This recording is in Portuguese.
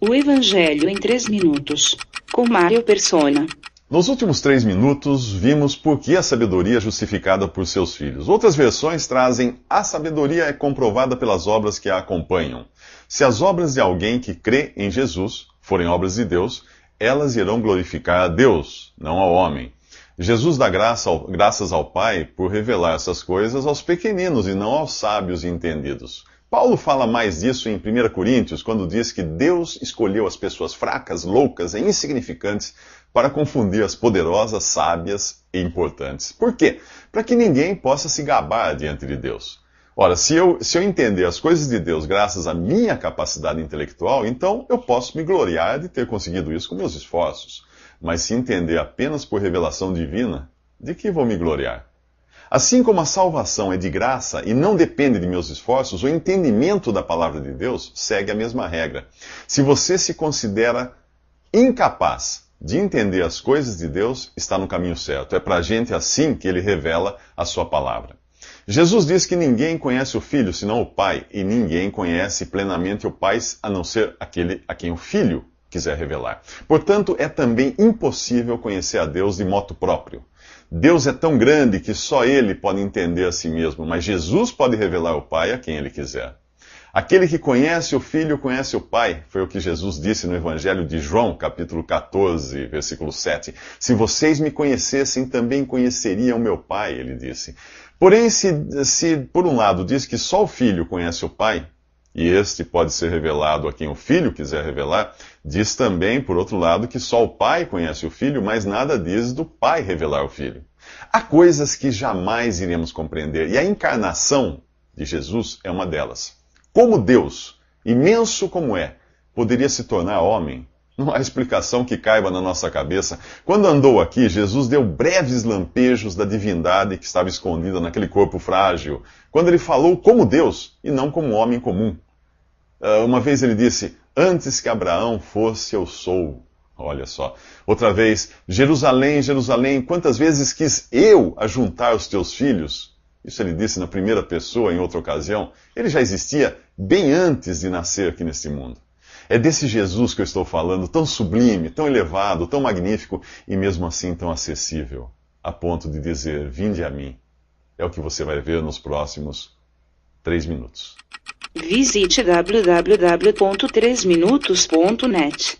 O Evangelho em 3 minutos, com Mário Persona. Nos últimos 3 minutos, vimos por que a sabedoria é justificada por seus filhos. Outras versões trazem: a sabedoria é comprovada pelas obras que a acompanham. Se as obras de alguém que crê em Jesus forem obras de Deus, elas irão glorificar a Deus, não ao homem. Jesus dá graças ao Pai por revelar essas coisas aos pequeninos e não aos sábios e entendidos. Paulo fala mais disso em 1 Coríntios, quando diz que Deus escolheu as pessoas fracas, loucas e insignificantes para confundir as poderosas, sábias e importantes. Por quê? Para que ninguém possa se gabar diante de Deus. Ora, se eu entender as coisas de Deus graças à minha capacidade intelectual, então eu posso me gloriar de ter conseguido isso com meus esforços. Mas se entender apenas por revelação divina, de que vou me gloriar? Assim como a salvação é de graça e não depende de meus esforços, o entendimento da palavra de Deus segue a mesma regra. Se você se considera incapaz de entender as coisas de Deus, está no caminho certo. É para a gente assim que ele revela a sua palavra. Jesus diz que ninguém conhece o Filho senão o Pai, e ninguém conhece plenamente o Pai a não ser aquele a quem o Filho quiser revelar. Portanto, é também impossível conhecer a Deus de modo próprio. Deus é tão grande que só Ele pode entender a si mesmo, mas Jesus pode revelar o Pai a quem Ele quiser. Aquele que conhece o Filho conhece o Pai, foi o que Jesus disse no Evangelho de João, capítulo 14, versículo 7. Se vocês me conhecessem, também conheceriam meu Pai, ele disse. Porém, se por um lado diz que só o Filho conhece o Pai, e este pode ser revelado a quem o Filho quiser revelar, diz também, por outro lado, que só o Pai conhece o Filho, mas nada diz do Pai revelar o Filho. Há coisas que jamais iremos compreender, e a encarnação de Jesus é uma delas. Como Deus, imenso como é, poderia se tornar homem? Não há explicação que caiba na nossa cabeça. Quando andou aqui, Jesus deu breves lampejos da divindade que estava escondida naquele corpo frágil, quando ele falou como Deus e não como homem comum. Uma vez ele disse: antes que Abraão fosse, eu sou. Olha só. Outra vez: Jerusalém, Jerusalém, quantas vezes quis eu ajuntar os teus filhos? Isso ele disse na primeira pessoa, em outra ocasião. Ele já existia bem antes de nascer aqui neste mundo. É desse Jesus que eu estou falando, tão sublime, tão elevado, tão magnífico e mesmo assim tão acessível, a ponto de dizer: vinde a mim. É o que você vai ver nos próximos 3 minutos. Visite www.3minutos.net.